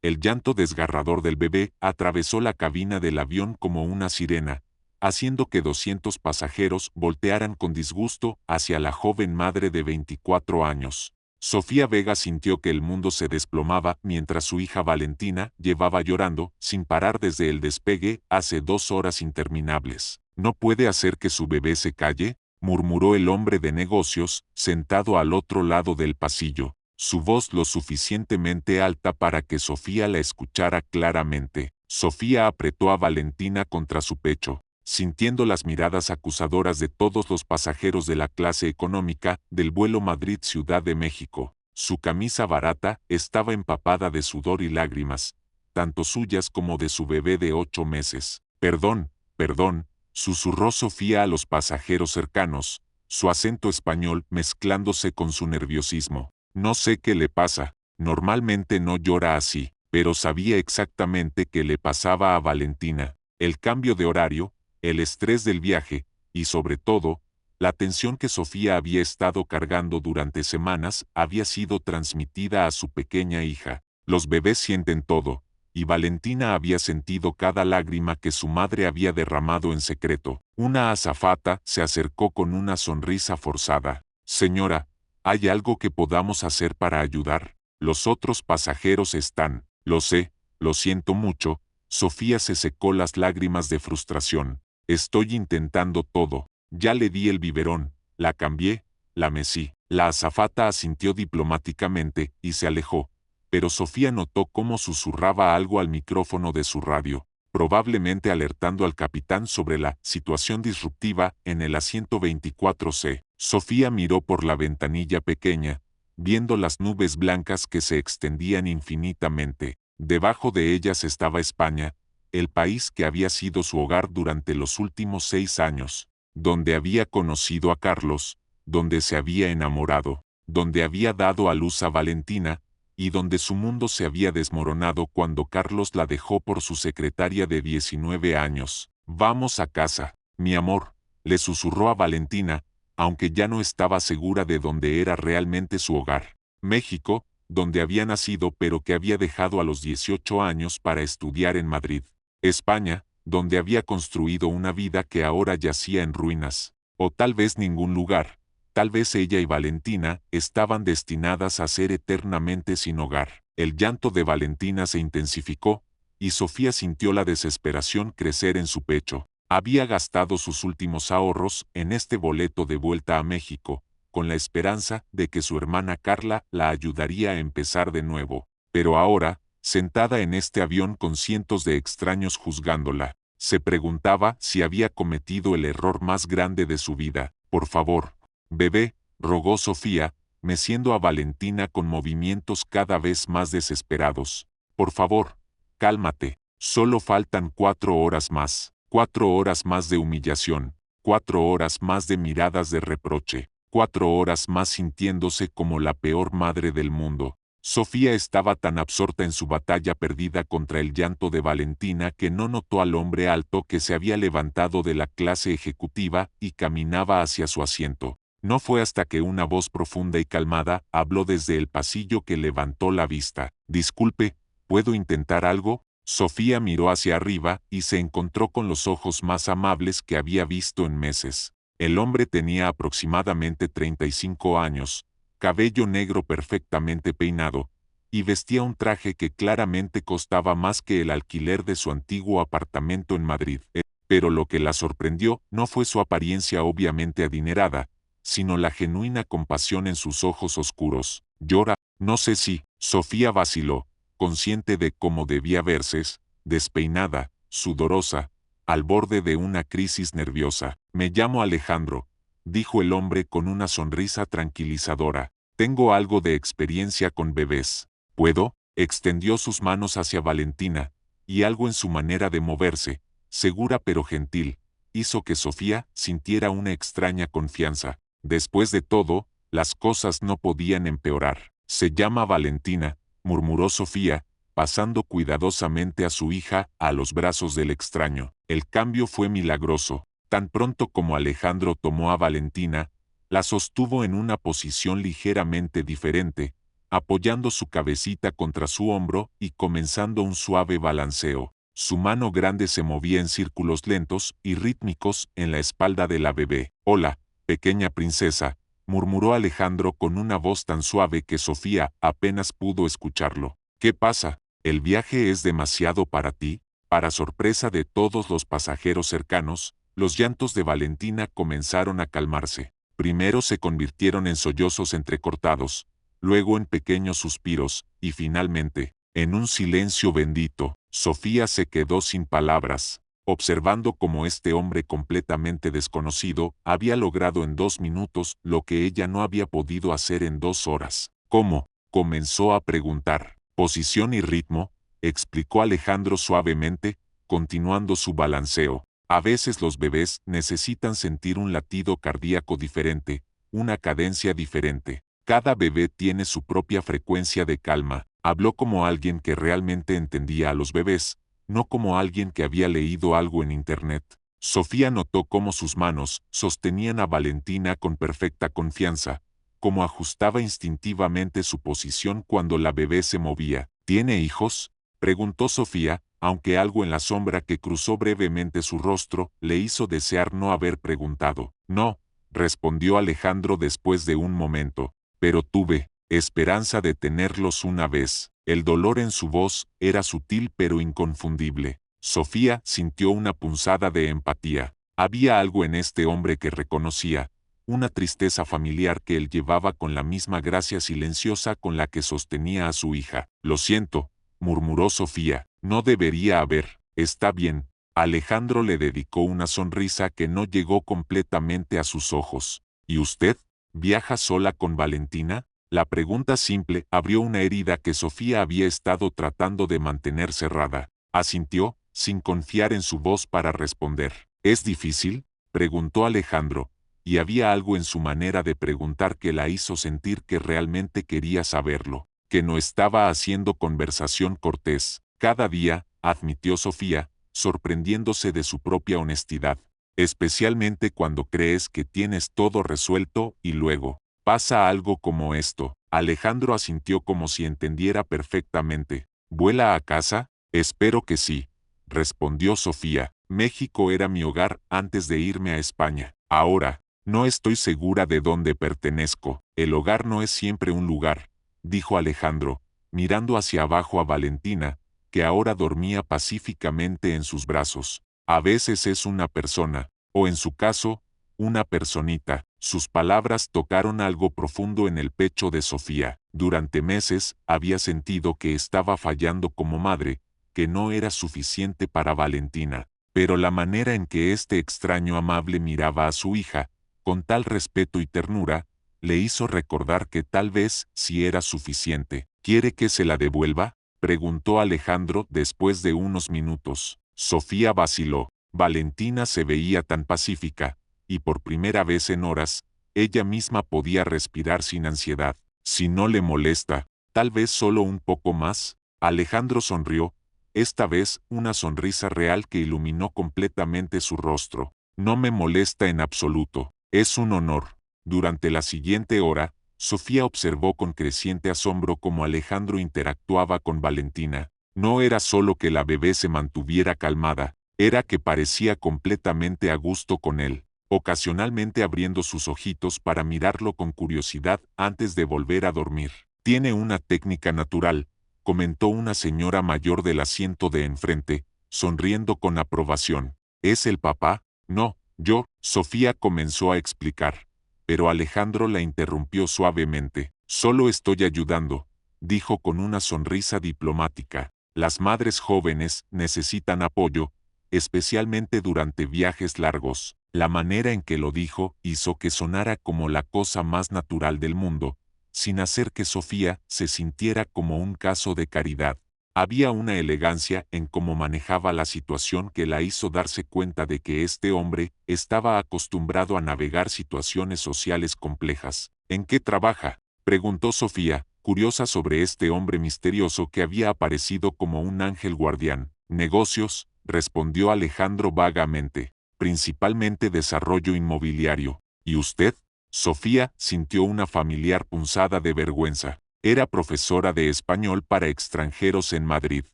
El llanto desgarrador del bebé atravesó la cabina del avión como una sirena, haciendo que 200 pasajeros voltearan con disgusto hacia la joven madre de 24 años. Sofía Vega sintió que el mundo se desplomaba mientras su hija Valentina llevaba llorando sin parar desde el despegue hace 2 horas interminables. ¿No puede hacer que su bebé se calle?, murmuró el hombre de negocios, sentado al otro lado del pasillo, su voz lo suficientemente alta para que Sofía la escuchara claramente. Sofía apretó a Valentina contra su pecho, sintiendo las miradas acusadoras de todos los pasajeros de la clase económica del vuelo Madrid-Ciudad de México. Su camisa barata estaba empapada de sudor y lágrimas, tanto suyas como de su bebé de 8 meses. Perdón, perdón, susurró Sofía a los pasajeros cercanos, su acento español mezclándose con su nerviosismo. No sé qué le pasa, normalmente no llora así, pero sabía exactamente qué le pasaba a Valentina. El cambio de horario, el estrés del viaje, y sobre todo, la tensión que Sofía había estado cargando durante semanas había sido transmitida a su pequeña hija. Los bebés sienten todo, y Valentina había sentido cada lágrima que su madre había derramado en secreto. Una azafata se acercó con una sonrisa forzada. Señora, ¿hay algo que podamos hacer para ayudar? Los otros pasajeros están. Lo sé, lo siento mucho. Sofía se secó las lágrimas de frustración. Estoy intentando todo. Ya le di el biberón, la cambié, la mecí. La azafata asintió diplomáticamente y se alejó, pero Sofía notó cómo susurraba algo al micrófono de su radio, probablemente alertando al capitán sobre la situación disruptiva en el asiento 24C. Sofía miró por la ventanilla pequeña, viendo las nubes blancas que se extendían infinitamente. Debajo de ellas estaba España, el país que había sido su hogar durante los últimos 6 años, donde había conocido a Carlos, donde se había enamorado, donde había dado a luz a Valentina, y donde su mundo se había desmoronado cuando Carlos la dejó por su secretaria de 19 años. Vamos a casa, mi amor, le susurró a Valentina, aunque ya no estaba segura de dónde era realmente su hogar. México, donde había nacido pero que había dejado a los 18 años para estudiar en Madrid. España, donde había construido una vida que ahora yacía en ruinas. O tal vez ningún lugar. Tal vez ella y Valentina estaban destinadas a ser eternamente sin hogar. El llanto de Valentina se intensificó, y Sofía sintió la desesperación crecer en su pecho. Había gastado sus últimos ahorros en este boleto de vuelta a México, con la esperanza de que su hermana Carla la ayudaría a empezar de nuevo. Pero ahora, sentada en este avión con cientos de extraños juzgándola, se preguntaba si había cometido el error más grande de su vida. Por favor, bebé, rogó Sofía, meciendo a Valentina con movimientos cada vez más desesperados. Por favor, cálmate, solo faltan 4 horas más. 4 horas más de humillación, 4 horas más de miradas de reproche, 4 horas más sintiéndose como la peor madre del mundo. Sofía estaba tan absorta en su batalla perdida contra el llanto de Valentina que no notó al hombre alto que se había levantado de la clase ejecutiva y caminaba hacia su asiento. No fue hasta que una voz profunda y calmada habló desde el pasillo que levantó la vista. Disculpe, ¿puedo intentar algo? Sofía miró hacia arriba y se encontró con los ojos más amables que había visto en meses. El hombre tenía aproximadamente 35 años, cabello negro perfectamente peinado, y vestía un traje que claramente costaba más que el alquiler de su antiguo apartamento en Madrid. Pero lo que la sorprendió no fue su apariencia obviamente adinerada, sino la genuina compasión en sus ojos oscuros. Llora, no sé si, Sofía vaciló, consciente de cómo debía verse, despeinada, sudorosa, al borde de una crisis nerviosa. Me llamo Alejandro, dijo el hombre con una sonrisa tranquilizadora. Tengo algo de experiencia con bebés. ¿Puedo? Extendió sus manos hacia Valentina, y algo en su manera de moverse, segura pero gentil, hizo que Sofía sintiera una extraña confianza. Después de todo, las cosas no podían empeorar. Se llama Valentina, murmuró Sofía, pasando cuidadosamente a su hija a los brazos del extraño. El cambio fue milagroso. Tan pronto como Alejandro tomó a Valentina, la sostuvo en una posición ligeramente diferente, apoyando su cabecita contra su hombro y comenzando un suave balanceo. Su mano grande se movía en círculos lentos y rítmicos en la espalda de la bebé. «Hola, pequeña princesa», murmuró Alejandro con una voz tan suave que Sofía apenas pudo escucharlo. «¿Qué pasa? ¿El viaje es demasiado para ti?». Para sorpresa de todos los pasajeros cercanos, los llantos de Valentina comenzaron a calmarse. Primero se convirtieron en sollozos entrecortados, luego en pequeños suspiros, y finalmente, en un silencio bendito. Sofía se quedó sin palabras, observando cómo este hombre completamente desconocido había logrado en 2 minutos lo que ella no había podido hacer en 2 horas. «¿Cómo?», comenzó a preguntar. «Posición y ritmo», explicó Alejandro suavemente, continuando su balanceo. «A veces los bebés necesitan sentir un latido cardíaco diferente, una cadencia diferente. Cada bebé tiene su propia frecuencia de calma». Habló como alguien que realmente entendía a los bebés, no como alguien que había leído algo en internet. Sofía notó cómo sus manos sostenían a Valentina con perfecta confianza, cómo ajustaba instintivamente su posición cuando la bebé se movía. «¿Tiene hijos?», preguntó Sofía, aunque algo en la sombra que cruzó brevemente su rostro le hizo desear no haber preguntado. «No», respondió Alejandro después de un momento, «pero tuve esperanza de tenerlos una vez». El dolor en su voz era sutil pero inconfundible. Sofía sintió una punzada de empatía. Había algo en este hombre que reconocía, una tristeza familiar que él llevaba con la misma gracia silenciosa con la que sostenía a su hija. «Lo siento», murmuró Sofía, «no debería haber». «Está bien». Alejandro le dedicó una sonrisa que no llegó completamente a sus ojos. «¿Y usted? ¿Viaja sola con Valentina?». La pregunta simple abrió una herida que Sofía había estado tratando de mantener cerrada. Asintió, sin confiar en su voz para responder. «¿Es difícil?», preguntó Alejandro, y había algo en su manera de preguntar que la hizo sentir que realmente quería saberlo, que no estaba haciendo conversación cortés. «Cada día», admitió Sofía, sorprendiéndose de su propia honestidad, «especialmente cuando crees que tienes todo resuelto y luego pasa algo como esto». Alejandro asintió como si entendiera perfectamente. «¿Vuela a casa?». «Espero que sí», respondió Sofía. «México era mi hogar antes de irme a España. Ahora, no estoy segura de dónde pertenezco». «El hogar no es siempre un lugar», dijo Alejandro, mirando hacia abajo a Valentina, que ahora dormía pacíficamente en sus brazos. «A veces es una persona, o en su caso, una personita». Sus palabras tocaron algo profundo en el pecho de Sofía. Durante meses había sentido que estaba fallando como madre, que no era suficiente para Valentina. Pero la manera en que este extraño amable miraba a su hija, con tal respeto y ternura, le hizo recordar que tal vez sí era suficiente. «¿Quiere que se la devuelva?», preguntó Alejandro después de unos minutos. Sofía vaciló. Valentina se veía tan pacífica, y por primera vez en horas, ella misma podía respirar sin ansiedad. «Si no le molesta, tal vez solo un poco más». Alejandro sonrió, esta vez una sonrisa real que iluminó completamente su rostro. «No me molesta en absoluto. Es un honor». Durante la siguiente hora, Sofía observó con creciente asombro cómo Alejandro interactuaba con Valentina. No era solo que la bebé se mantuviera calmada, era que parecía completamente a gusto con él, ocasionalmente abriendo sus ojitos para mirarlo con curiosidad antes de volver a dormir. «Tiene una técnica natural», comentó una señora mayor del asiento de enfrente, sonriendo con aprobación. «¿Es el papá?». «No, yo», Sofía comenzó a explicar, pero Alejandro la interrumpió suavemente. «Solo estoy ayudando», dijo con una sonrisa diplomática. «Las madres jóvenes necesitan apoyo, especialmente durante viajes largos». La manera en que lo dijo hizo que sonara como la cosa más natural del mundo, sin hacer que Sofía se sintiera como un caso de caridad. Había una elegancia en cómo manejaba la situación que la hizo darse cuenta de que este hombre estaba acostumbrado a navegar situaciones sociales complejas. «¿En qué trabaja?», preguntó Sofía, curiosa sobre este hombre misterioso que había aparecido como un ángel guardián. «Negocios», respondió Alejandro vagamente. «Principalmente desarrollo inmobiliario». «¿Y usted?». Sofía sintió una familiar punzada de vergüenza. Era profesora de español para extranjeros en Madrid.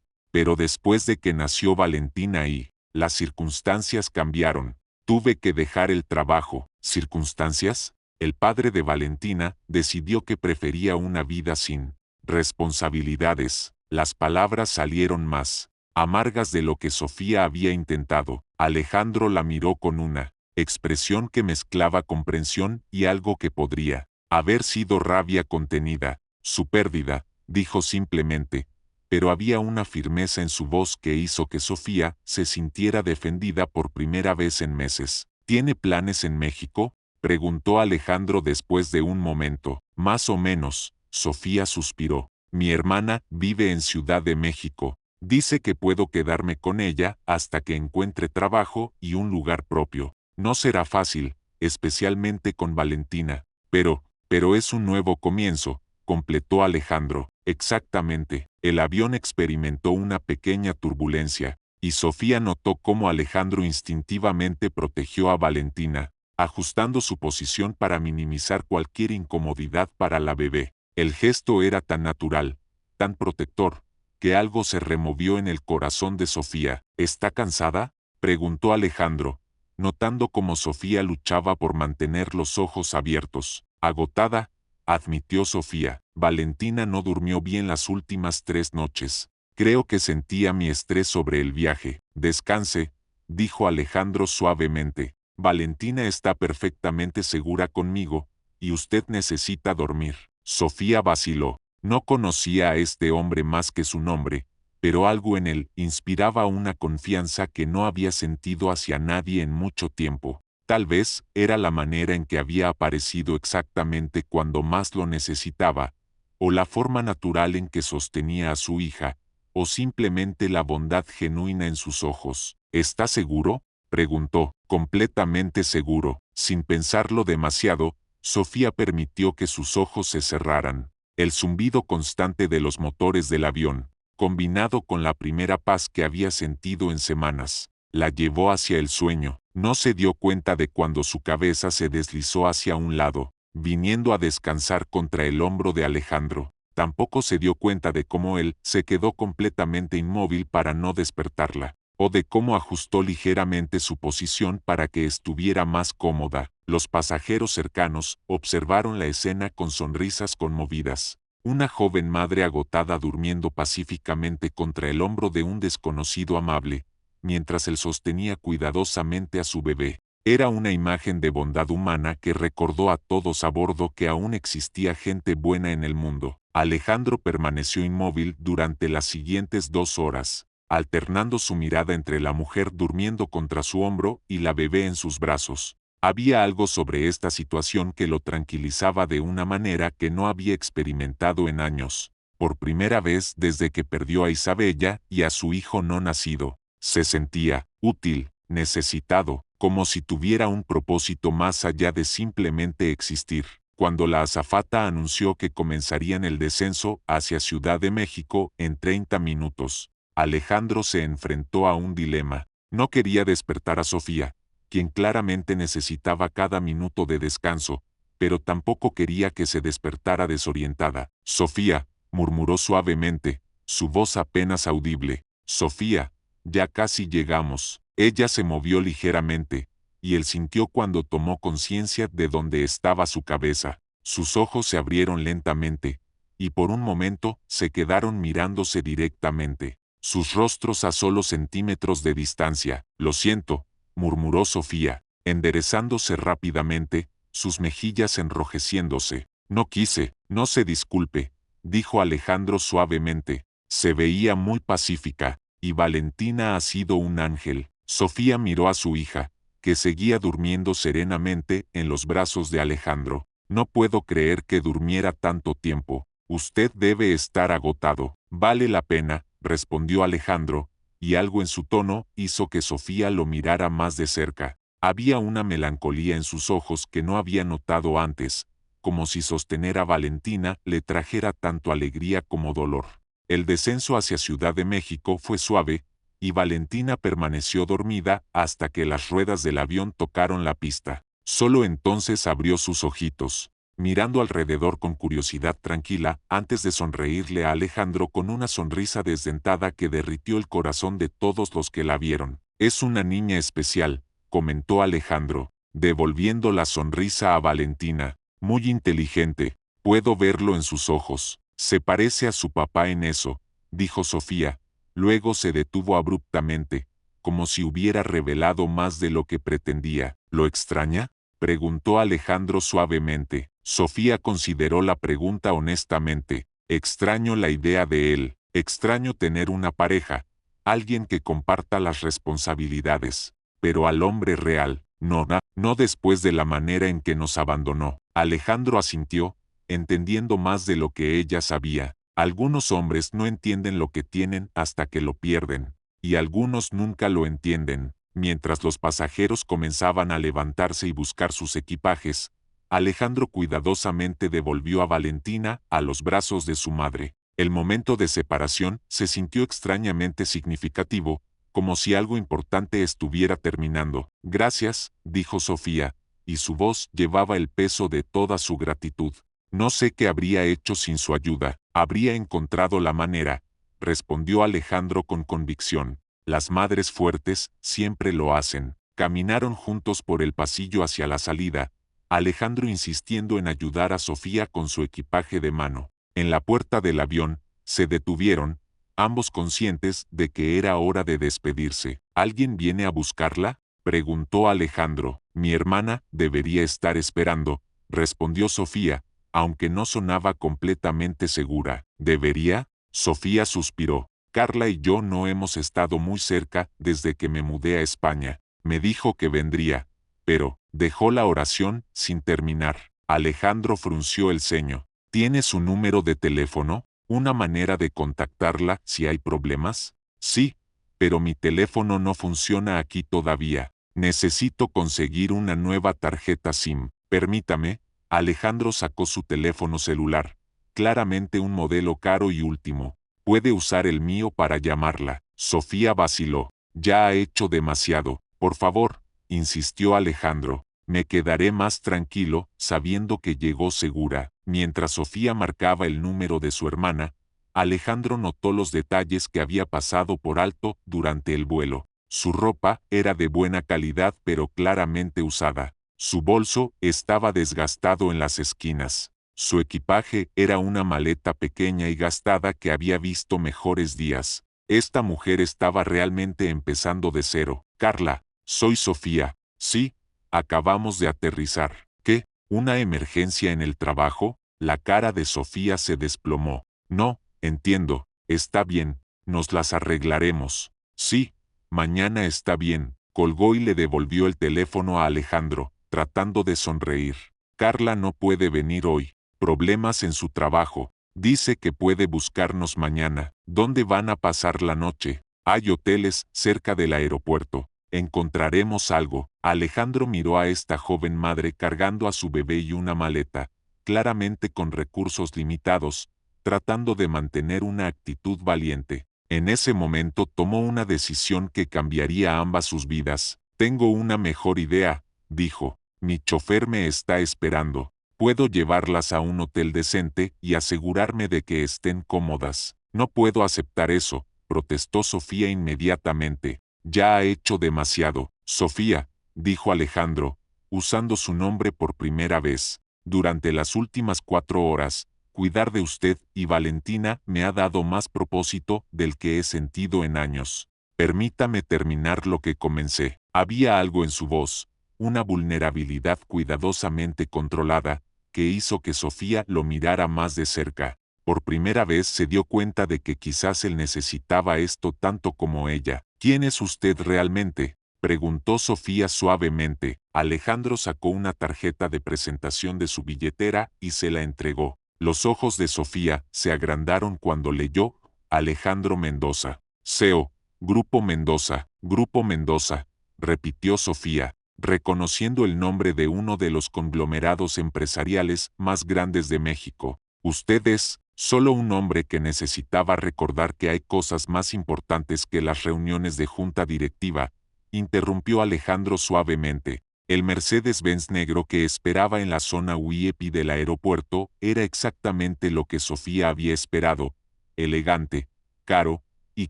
Pero después de que nació Valentina y las circunstancias cambiaron, tuve que dejar el trabajo. ¿Circunstancias? El padre de Valentina decidió que prefería una vida sin responsabilidades. Las palabras salieron más amargas de lo que Sofía había intentado. Alejandro la miró con una expresión que mezclaba comprensión y algo que podría haber sido rabia contenida. Su pérdida, dijo simplemente, pero había una firmeza en su voz que hizo que Sofía se sintiera defendida por primera vez en meses. ¿Tiene planes en México?, preguntó Alejandro después de un momento. Más o menos, Sofía suspiró. Mi hermana vive en Ciudad de México. Dice que puedo quedarme con ella hasta que encuentre trabajo y un lugar propio. No será fácil, especialmente con Valentina. Pero es un nuevo comienzo, completó Alejandro. Exactamente. El avión experimentó una pequeña turbulencia, y Sofía notó cómo Alejandro instintivamente protegió a Valentina, ajustando su posición para minimizar cualquier incomodidad para la bebé. El gesto era tan natural, tan protector, que algo se removió en el corazón de Sofía. ¿Está cansada?, preguntó Alejandro, notando cómo Sofía luchaba por mantener los ojos abiertos. Agotada, admitió Sofía. Valentina no durmió bien las últimas 3 noches. Creo que sentía mi estrés sobre el viaje. Descanse, dijo Alejandro suavemente. Valentina está perfectamente segura conmigo, y usted necesita dormir. Sofía vaciló. No conocía a este hombre más que su nombre, pero algo en él inspiraba una confianza que no había sentido hacia nadie en mucho tiempo. Tal vez era la manera en que había aparecido exactamente cuando más lo necesitaba, o la forma natural en que sostenía a su hija, o simplemente la bondad genuina en sus ojos. ¿Está seguro?, preguntó. Completamente seguro. Sin pensarlo demasiado, Sofía permitió que sus ojos se cerraran. El zumbido constante de los motores del avión, combinado con la primera paz que había sentido en semanas, la llevó hacia el sueño. No se dio cuenta de cuando su cabeza se deslizó hacia un lado, viniendo a descansar contra el hombro de Alejandro. Tampoco se dio cuenta de cómo él se quedó completamente inmóvil para no despertarla, o de cómo ajustó ligeramente su posición para que estuviera más cómoda. Los pasajeros cercanos observaron la escena con sonrisas conmovidas. Una joven madre agotada durmiendo pacíficamente contra el hombro de un desconocido amable, mientras él sostenía cuidadosamente a su bebé. Era una imagen de bondad humana que recordó a todos a bordo que aún existía gente buena en el mundo. Alejandro permaneció inmóvil durante las siguientes 2 horas, alternando su mirada entre la mujer durmiendo contra su hombro y la bebé en sus brazos. Había algo sobre esta situación que lo tranquilizaba de una manera que no había experimentado en años. Por primera vez desde que perdió a Isabella y a su hijo no nacido, se sentía útil, necesitado, como si tuviera un propósito más allá de simplemente existir. Cuando la azafata anunció que comenzarían el descenso hacia Ciudad de México en 30 minutos, Alejandro se enfrentó a un dilema. No quería despertar a Sofía, quien claramente necesitaba cada minuto de descanso, pero tampoco quería que se despertara desorientada. Sofía, murmuró suavemente, su voz apenas audible. Sofía, ya casi llegamos. Ella se movió ligeramente, y él sintió cuando tomó conciencia de dónde estaba su cabeza. Sus ojos se abrieron lentamente, y por un momento se quedaron mirándose directamente. Sus rostros a solo centímetros de distancia. Lo siento, murmuró Sofía, enderezándose rápidamente, sus mejillas enrojeciéndose. No quise. No se disculpe, dijo Alejandro suavemente. Se veía muy pacífica, y Valentina ha sido un ángel. Sofía miró a su hija, que seguía durmiendo serenamente en los brazos de Alejandro. No puedo creer que durmiera tanto tiempo. Usted debe estar agotado. Vale la pena, respondió Alejandro, y algo en su tono hizo que Sofía lo mirara más de cerca. Había una melancolía en sus ojos que no había notado antes, como si sostener a Valentina le trajera tanto alegría como dolor. El descenso hacia Ciudad de México fue suave, y Valentina permaneció dormida hasta que las ruedas del avión tocaron la pista. Solo entonces abrió sus ojitos. mirando alrededor con curiosidad tranquila, antes de sonreírle a Alejandro con una sonrisa desdentada que derritió el corazón de todos los que la vieron. «Es una niña especial», comentó Alejandro, devolviendo la sonrisa a Valentina. «Muy inteligente, puedo verlo en sus ojos. Se parece a su papá en eso», dijo Sofía. Luego se detuvo abruptamente, como si hubiera revelado más de lo que pretendía. «¿Lo extraña?», preguntó Alejandro suavemente. Sofía consideró la pregunta honestamente. «Extraño la idea de él. Extraño tener una pareja, alguien que comparta las responsabilidades. Pero al hombre real, no después de la manera en que nos abandonó». Alejandro asintió, entendiendo más de lo que ella sabía. Algunos hombres no entienden lo que tienen hasta que lo pierden, y algunos nunca lo entienden. Mientras los pasajeros comenzaban a levantarse y buscar sus equipajes, Alejandro cuidadosamente devolvió a Valentina a los brazos de su madre. El momento de separación se sintió extrañamente significativo, como si algo importante estuviera terminando. «Gracias», dijo Sofía, y su voz llevaba el peso de toda su gratitud. «No sé qué habría hecho sin su ayuda». «Habría encontrado la manera», respondió Alejandro con convicción. «Las madres fuertes siempre lo hacen». Caminaron juntos por el pasillo hacia la salida, Alejandro insistiendo en ayudar a Sofía con su equipaje de mano. En la puerta del avión, se detuvieron, ambos conscientes de que era hora de despedirse. «¿Alguien viene a buscarla?», preguntó Alejandro. «Mi hermana debería estar esperando», respondió Sofía, aunque no sonaba completamente segura. «¿Debería?», Sofía suspiró. «Carla y yo no hemos estado muy cerca desde que me mudé a España. Me dijo que vendría, pero», dejó la oración sin terminar. Alejandro frunció el ceño. «¿Tiene su número de teléfono? ¿Una manera de contactarla si hay problemas?». «Sí, pero mi teléfono no funciona aquí todavía. Necesito conseguir una nueva tarjeta SIM. Permítame». Alejandro sacó su teléfono celular, claramente un modelo caro y último. «Puede usar el mío para llamarla». Sofía vaciló. «Ya ha hecho demasiado. Por favor», insistió Alejandro. «Me quedaré más tranquilo sabiendo que llegó segura». Mientras Sofía marcaba el número de su hermana, Alejandro notó los detalles que había pasado por alto durante el vuelo. Su ropa era de buena calidad pero claramente usada. Su bolso estaba desgastado en las esquinas. Su equipaje era una maleta pequeña y gastada que había visto mejores días. Esta mujer estaba realmente empezando de cero. «Carla, soy Sofía». «Sí, acabamos de aterrizar». «¿Qué? ¿Una emergencia en el trabajo?». La cara de Sofía se desplomó. «No, entiendo, está bien, nos las arreglaremos». «Sí, mañana está bien». Colgó y le devolvió el teléfono a Alejandro, tratando de sonreír. «Carla no puede venir hoy. Problemas en su trabajo. Dice que puede buscarnos mañana». «¿Dónde van a pasar la noche?». «Hay hoteles cerca del aeropuerto. Encontraremos algo». Alejandro miró a esta joven madre cargando a su bebé y una maleta, claramente con recursos limitados, tratando de mantener una actitud valiente. En ese momento tomó una decisión que cambiaría ambas sus vidas. «Tengo una mejor idea», dijo. «Mi chofer me está esperando. Puedo llevarlas a un hotel decente y asegurarme de que estén cómodas». «No puedo aceptar eso», protestó Sofía inmediatamente. «Ya ha hecho demasiado». «Sofía», dijo Alejandro, usando su nombre por primera vez. «Durante las últimas 4 horas, cuidar de usted y Valentina me ha dado más propósito del que he sentido en años. Permítame terminar lo que comencé». Había algo en su voz, una vulnerabilidad cuidadosamente controlada, que hizo que Sofía lo mirara más de cerca. Por primera vez se dio cuenta de que quizás él necesitaba esto tanto como ella. «¿Quién es usted realmente?», preguntó Sofía suavemente. Alejandro sacó una tarjeta de presentación de su billetera y se la entregó. Los ojos de Sofía se agrandaron cuando leyó «Alejandro Mendoza». «CEO, Grupo Mendoza, Grupo Mendoza», repitió Sofía, reconociendo el nombre de uno de los conglomerados empresariales más grandes de México. «Usted es solo un hombre que necesitaba recordar que hay cosas más importantes que las reuniones de junta directiva», interrumpió Alejandro suavemente. El Mercedes-Benz negro que esperaba en la zona VIP del aeropuerto era exactamente lo que Sofía había esperado: elegante, caro y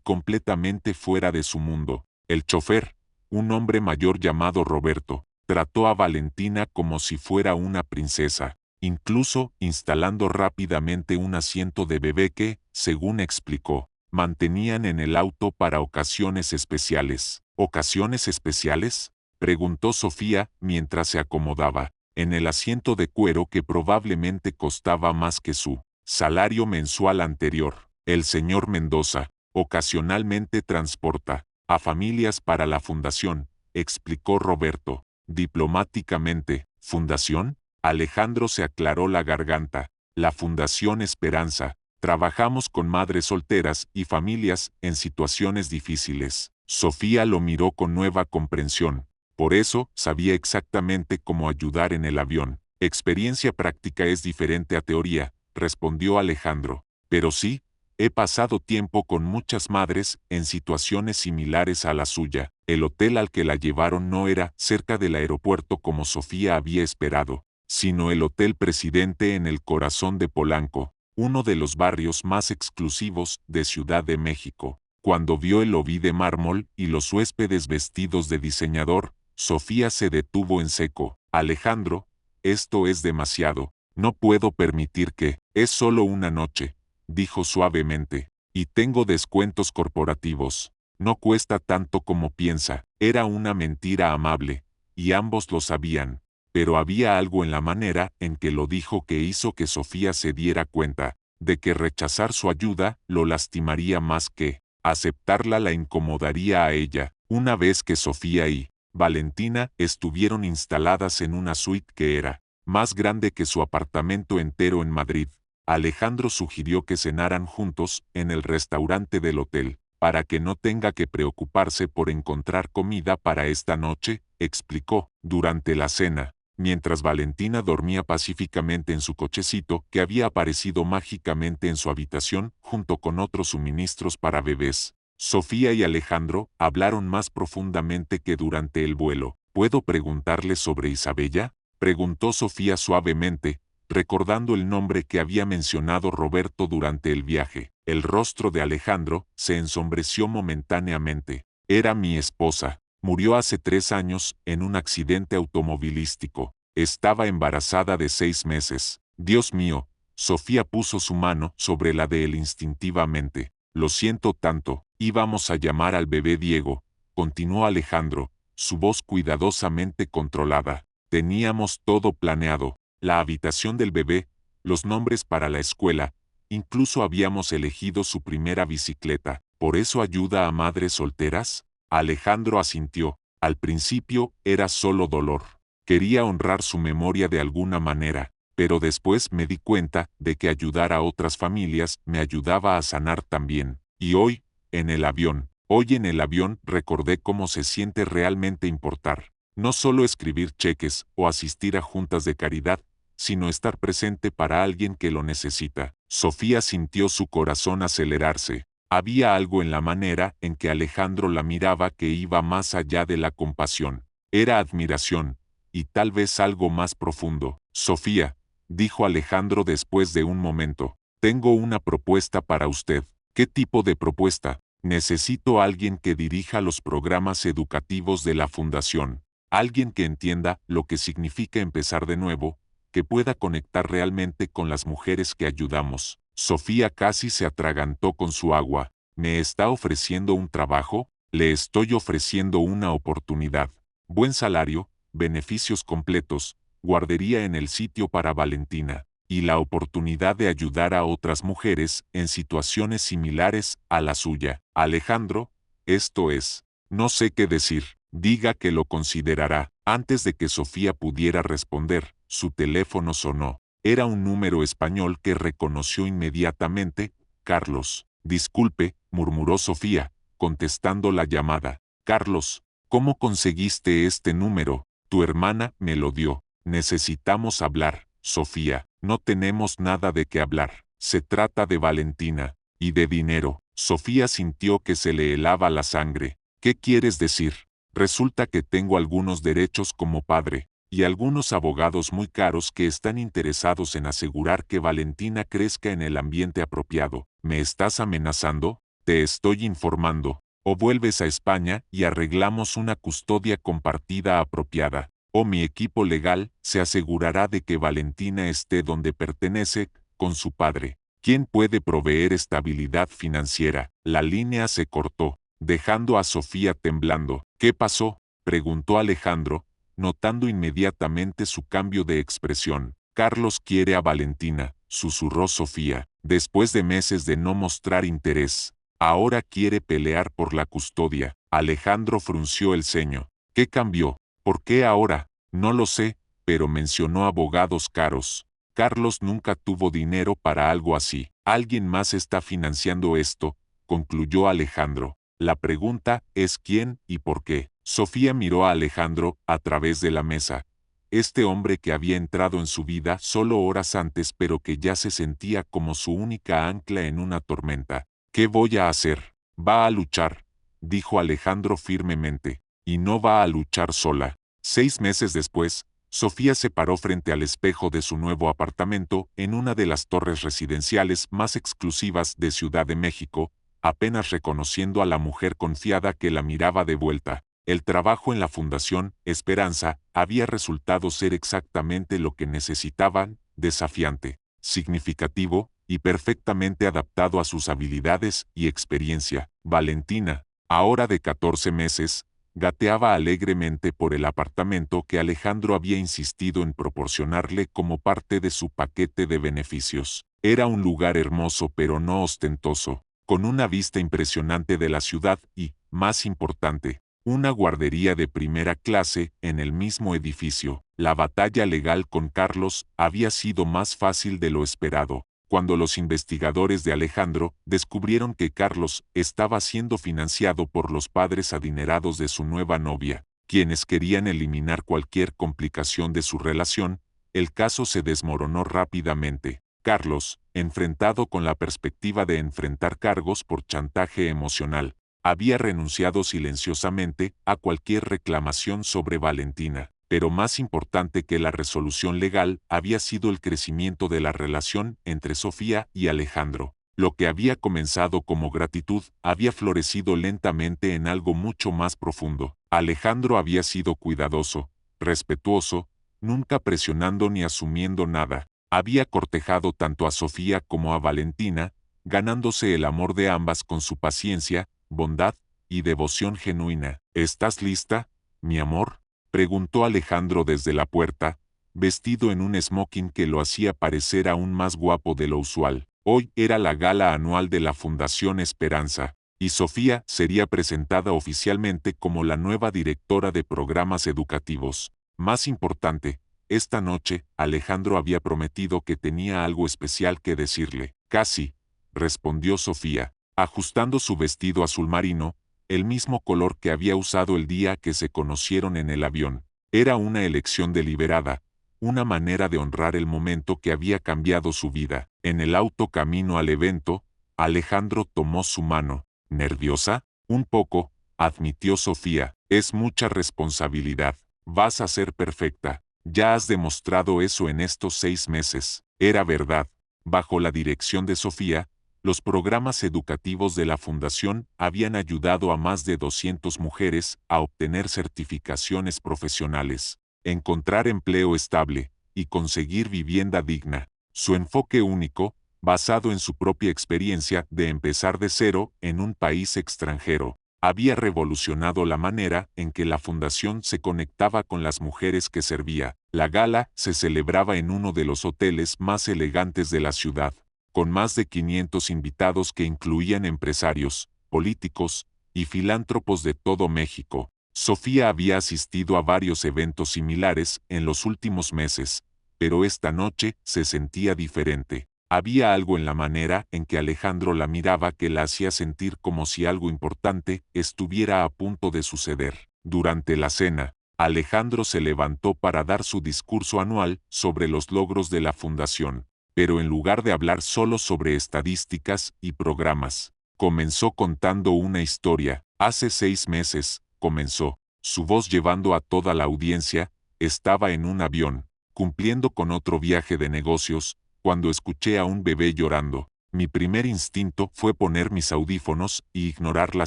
completamente fuera de su mundo. El chofer, un hombre mayor llamado Roberto, trató a Valentina como si fuera una princesa, incluso instalando rápidamente un asiento de bebé que, según explicó, mantenían en el auto para ocasiones especiales. ¿Ocasiones especiales?, preguntó Sofía mientras se acomodaba en el asiento de cuero que probablemente costaba más que su salario mensual anterior. El señor Mendoza ocasionalmente transporta a familias para la fundación, explicó Roberto, diplomáticamente. ¿Fundación? Alejandro se aclaró la garganta. La Fundación Esperanza. Trabajamos con madres solteras y familias en situaciones difíciles. Sofía lo miró con nueva comprensión. Por eso, sabía exactamente cómo ayudar en el avión. Experiencia práctica es diferente a teoría, respondió Alejandro. Pero sí, he pasado tiempo con muchas madres en situaciones similares a la suya. El hotel al que la llevaron no era cerca del aeropuerto como Sofía había esperado, sino el Hotel Presidente en el corazón de Polanco, uno de los barrios más exclusivos de Ciudad de México. Cuando vio el lobby de mármol y los huéspedes vestidos de diseñador, Sofía se detuvo en seco. Alejandro, esto es demasiado. No puedo permitir que. Es solo una noche, dijo suavemente. Y tengo descuentos corporativos. No cuesta tanto como piensa. Era una mentira amable, y ambos lo sabían. Pero había algo en la manera en que lo dijo que hizo que Sofía se diera cuenta de que rechazar su ayuda lo lastimaría más que aceptarla la incomodaría a ella. Una vez que Sofía y Valentina estuvieron instaladas en una suite que era más grande que su apartamento entero en Madrid, Alejandro sugirió que cenaran juntos en el restaurante del hotel, para que no tenga que preocuparse por encontrar comida para esta noche, explicó. Durante la cena, mientras Valentina dormía pacíficamente en su cochecito que había aparecido mágicamente en su habitación junto con otros suministros para bebés, Sofía y Alejandro hablaron más profundamente que durante el vuelo. ¿Puedo preguntarle sobre Isabella?, preguntó Sofía suavemente, recordando el nombre que había mencionado Roberto durante el viaje. El rostro de Alejandro se ensombreció momentáneamente. Era mi esposa. Murió hace 3 años en un accidente automovilístico. Estaba embarazada de 6 meses. Dios mío. Sofía puso su mano sobre la de él instintivamente. Lo siento tanto. Íbamos a llamar al bebé Diego, continuó Alejandro, su voz cuidadosamente controlada. Teníamos todo planeado, la habitación del bebé, los nombres para la escuela, incluso habíamos elegido su primera bicicleta. ¿Por eso ayuda a madres solteras? Alejandro asintió. Al principio era solo dolor. Quería honrar su memoria de alguna manera, pero después me di cuenta de que ayudar a otras familias me ayudaba a sanar también. Y hoy en el avión recordé cómo se siente realmente importar. No solo escribir cheques o asistir a juntas de caridad, sino estar presente para alguien que lo necesita. Sofía sintió su corazón acelerarse. Había algo en la manera en que Alejandro la miraba que iba más allá de la compasión. Era admiración, y tal vez algo más profundo. Sofía, dijo Alejandro después de un momento, tengo una propuesta para usted. ¿Qué tipo de propuesta? Necesito a alguien que dirija los programas educativos de la Fundación. Alguien que entienda lo que significa empezar de nuevo, que pueda conectar realmente con las mujeres que ayudamos. Sofía casi se atragantó con su agua. ¿Me está ofreciendo un trabajo? Le estoy ofreciendo una oportunidad. Buen salario, beneficios completos, guardería en el sitio para Valentina, y la oportunidad de ayudar a otras mujeres en situaciones similares a la suya. Alejandro, esto es, no sé qué decir. Diga que lo considerará. Antes de que Sofía pudiera responder, su teléfono sonó. Era un número español que reconoció inmediatamente. Carlos. Disculpe, murmuró Sofía, contestando la llamada. Carlos, ¿cómo conseguiste este número? Tu hermana me lo dio. Necesitamos hablar, Sofía. No tenemos nada de qué hablar. Se trata de Valentina. Y de dinero. Sofía sintió que se le helaba la sangre. ¿Qué quieres decir? Resulta que tengo algunos derechos como padre, y algunos abogados muy caros que están interesados en asegurar que Valentina crezca en el ambiente apropiado. ¿Me estás amenazando? Te estoy informando. O vuelves a España y arreglamos una custodia compartida apropiada, o mi equipo legal se asegurará de que Valentina esté donde pertenece, con su padre. ¿Quién puede proveer estabilidad financiera? La línea se cortó, dejando a Sofía temblando. ¿Qué pasó?, preguntó Alejandro, notando inmediatamente su cambio de expresión. Carlos quiere a Valentina, susurró Sofía, después de meses de no mostrar interés. Ahora quiere pelear por la custodia. Alejandro frunció el ceño. ¿Qué cambió? ¿Por qué ahora? No lo sé, pero mencionó abogados caros. Carlos nunca tuvo dinero para algo así. Alguien más está financiando esto, concluyó Alejandro. La pregunta es quién y por qué. Sofía miró a Alejandro a través de la mesa. Este hombre que había entrado en su vida solo horas antes pero que ya se sentía como su única ancla en una tormenta. ¿Qué voy a hacer? Va a luchar, dijo Alejandro firmemente, y no va a luchar sola. 6 meses después, Sofía se paró frente al espejo de su nuevo apartamento en una de las torres residenciales más exclusivas de Ciudad de México, apenas reconociendo a la mujer confiada que la miraba de vuelta. El trabajo en la Fundación Esperanza había resultado ser exactamente lo que necesitaban, desafiante, significativo y perfectamente adaptado a sus habilidades y experiencia. Valentina, ahora de 14 meses, gateaba alegremente por el apartamento que Alejandro había insistido en proporcionarle como parte de su paquete de beneficios. Era un lugar hermoso pero no ostentoso, con una vista impresionante de la ciudad y, más importante, una guardería de primera clase en el mismo edificio. La batalla legal con Carlos había sido más fácil de lo esperado. Cuando los investigadores de Alejandro descubrieron que Carlos estaba siendo financiado por los padres adinerados de su nueva novia, quienes querían eliminar cualquier complicación de su relación, el caso se desmoronó rápidamente. Carlos, enfrentado con la perspectiva de enfrentar cargos por chantaje emocional, había renunciado silenciosamente a cualquier reclamación sobre Valentina. Pero más importante que la resolución legal había sido el crecimiento de la relación entre Sofía y Alejandro. Lo que había comenzado como gratitud había florecido lentamente en algo mucho más profundo. Alejandro había sido cuidadoso, respetuoso, nunca presionando ni asumiendo nada. Había cortejado tanto a Sofía como a Valentina, ganándose el amor de ambas con su paciencia, bondad y devoción genuina. ¿Estás lista, mi amor?, preguntó Alejandro desde la puerta, vestido en un smoking que lo hacía parecer aún más guapo de lo usual. Hoy era la gala anual de la Fundación Esperanza, y Sofía sería presentada oficialmente como la nueva directora de programas educativos. Más importante, esta noche, Alejandro había prometido que tenía algo especial que decirle. Casi, respondió Sofía, ajustando su vestido azul marino, el mismo color que había usado el día que se conocieron en el avión. Era una elección deliberada, una manera de honrar el momento que había cambiado su vida. En el auto camino al evento, Alejandro tomó su mano. ¿Nerviosa? Un poco, admitió Sofía. Es mucha responsabilidad. Vas a ser perfecta. Ya has demostrado eso en estos 6 meses. Era verdad. Bajo la dirección de Sofía, los programas educativos de la Fundación habían ayudado a más de 200 mujeres a obtener certificaciones profesionales, encontrar empleo estable y conseguir vivienda digna. Su enfoque único, basado en su propia experiencia de empezar de cero en un país extranjero, había revolucionado la manera en que la Fundación se conectaba con las mujeres que servía. La gala se celebraba en uno de los hoteles más elegantes de la ciudad, con más de 500 invitados que incluían empresarios, políticos y filántropos de todo México. Sofía había asistido a varios eventos similares en los últimos meses, pero esta noche se sentía diferente. Había algo en la manera en que Alejandro la miraba que la hacía sentir como si algo importante estuviera a punto de suceder. Durante la cena, Alejandro se levantó para dar su discurso anual sobre los logros de la Fundación, pero en lugar de hablar solo sobre estadísticas y programas, comenzó contando una historia. Hace 6 meses, comenzó. su voz llevando a toda la audiencia. Estaba en un avión, cumpliendo con otro viaje de negocios, cuando escuché a un bebé llorando. Mi primer instinto fue poner mis audífonos y ignorar la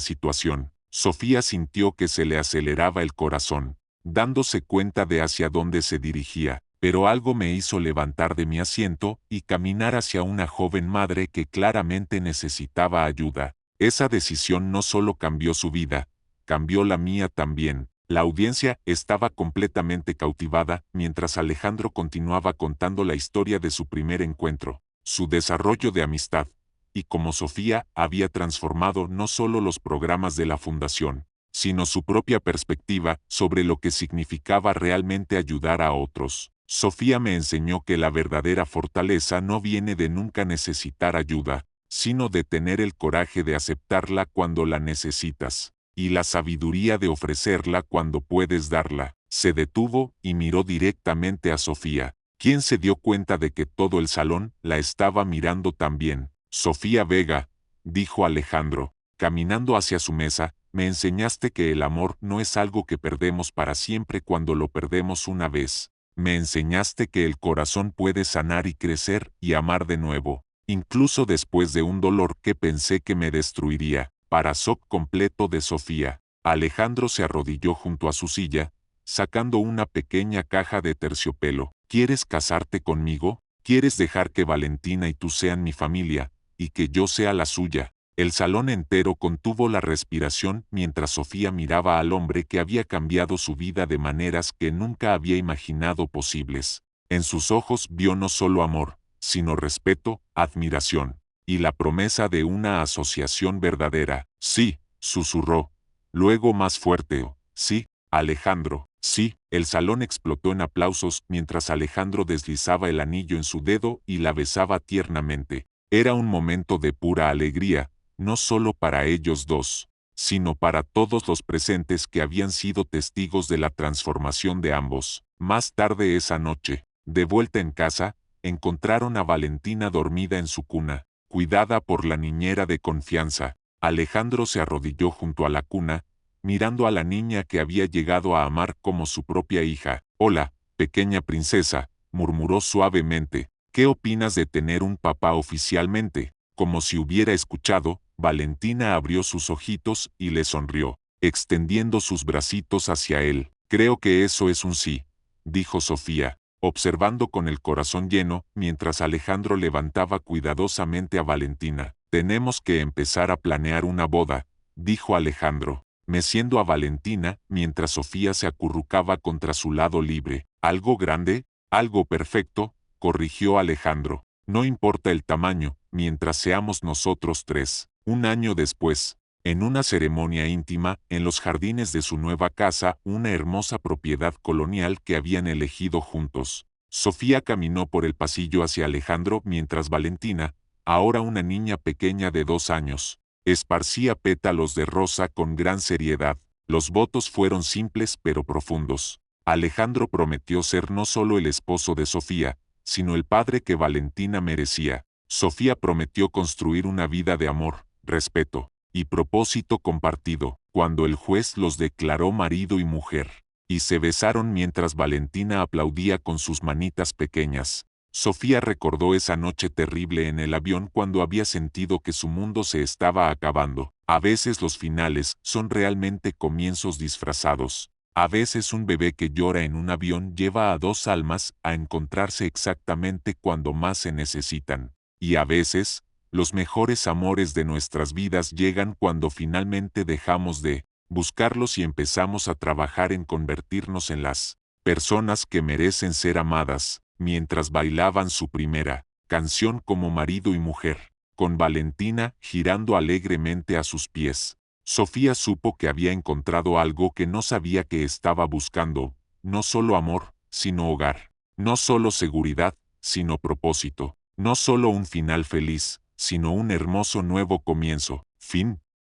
situación. Sofía sintió que se le aceleraba el corazón, dándose cuenta de hacia dónde se dirigía, pero algo me hizo levantar de mi asiento y caminar hacia una joven madre que claramente necesitaba ayuda. Esa decisión no solo cambió su vida, cambió la mía también. La audiencia estaba completamente cautivada mientras Alejandro continuaba contando la historia de su primer encuentro, su desarrollo de amistad, y cómo Sofía había transformado no solo los programas de la fundación, sino su propia perspectiva sobre lo que significaba realmente ayudar a otros. Sofía me enseñó que la verdadera fortaleza no viene de nunca necesitar ayuda, sino de tener el coraje de aceptarla cuando la necesitas, y la sabiduría de ofrecerla cuando puedes darla. Se detuvo y miró directamente a Sofía, quien se dio cuenta de que todo el salón la estaba mirando también. Sofía Vega, dijo Alejandro, caminando hacia su mesa, me enseñaste que el amor no es algo que perdemos para siempre cuando lo perdemos una vez. Me enseñaste que el corazón puede sanar y crecer y amar de nuevo, incluso después de un dolor que pensé que me destruiría. Para shock completo de Sofía, Alejandro se arrodilló junto a su silla, sacando una pequeña caja de terciopelo. ¿Quieres casarte conmigo? ¿Quieres dejar que Valentina y tú sean mi familia, y que yo sea la suya? El salón entero contuvo la respiración mientras Sofía miraba al hombre que había cambiado su vida de maneras que nunca había imaginado posibles. En sus ojos vio no solo amor, sino respeto, admiración, y la promesa de una asociación verdadera. Sí, susurró. Luego más fuerte. Oh, sí, Alejandro, sí. El salón explotó en aplausos mientras Alejandro deslizaba el anillo en su dedo y la besaba tiernamente. Era un momento de pura alegría, no solo para ellos dos, sino para todos los presentes que habían sido testigos de la transformación de ambos. Más tarde esa noche, de vuelta en casa, encontraron a Valentina dormida en su cuna, cuidada por la niñera de confianza. Alejandro se arrodilló junto a la cuna, mirando a la niña que había llegado a amar como su propia hija. Hola, pequeña princesa, murmuró suavemente. ¿Qué opinas de tener un papá oficialmente? Como si hubiera escuchado, Valentina abrió sus ojitos y le sonrió, extendiendo sus bracitos hacia él. Creo que eso es un sí, dijo Sofía, observando con el corazón lleno, mientras Alejandro levantaba cuidadosamente a Valentina. Tenemos que empezar a planear una boda, dijo Alejandro, meciendo a Valentina mientras Sofía se acurrucaba contra su lado libre. ¿Algo grande? ¿Algo perfecto?, corrigió Alejandro. No importa el tamaño, mientras seamos nosotros tres. Un año después, en una ceremonia íntima, en los jardines de su nueva casa, una hermosa propiedad colonial que habían elegido juntos, Sofía caminó por el pasillo hacia Alejandro mientras Valentina, ahora una niña pequeña de 2 años, esparcía pétalos de rosa con gran seriedad. Los votos fueron simples pero profundos. Alejandro prometió ser no solo el esposo de Sofía, sino el padre que Valentina merecía. Sofía prometió construir una vida de amor, respeto y propósito compartido. Cuando el juez los declaró marido y mujer, y se besaron mientras Valentina aplaudía con sus manitas pequeñas, Sofía recordó esa noche terrible en el avión cuando había sentido que su mundo se estaba acabando. A veces los finales son realmente comienzos disfrazados. A veces un bebé que llora en un avión lleva a 2 almas a encontrarse exactamente cuando más se necesitan. Y a veces, los mejores amores de nuestras vidas llegan cuando finalmente dejamos de buscarlos y empezamos a trabajar en convertirnos en las personas que merecen ser amadas. Mientras bailaban su primera canción como marido y mujer, con Valentina girando alegremente a sus pies, Sofía supo que había encontrado algo que no sabía que estaba buscando, no solo amor, sino hogar, no solo seguridad, sino propósito, no solo un final feliz, sino un hermoso nuevo comienzo. Fin.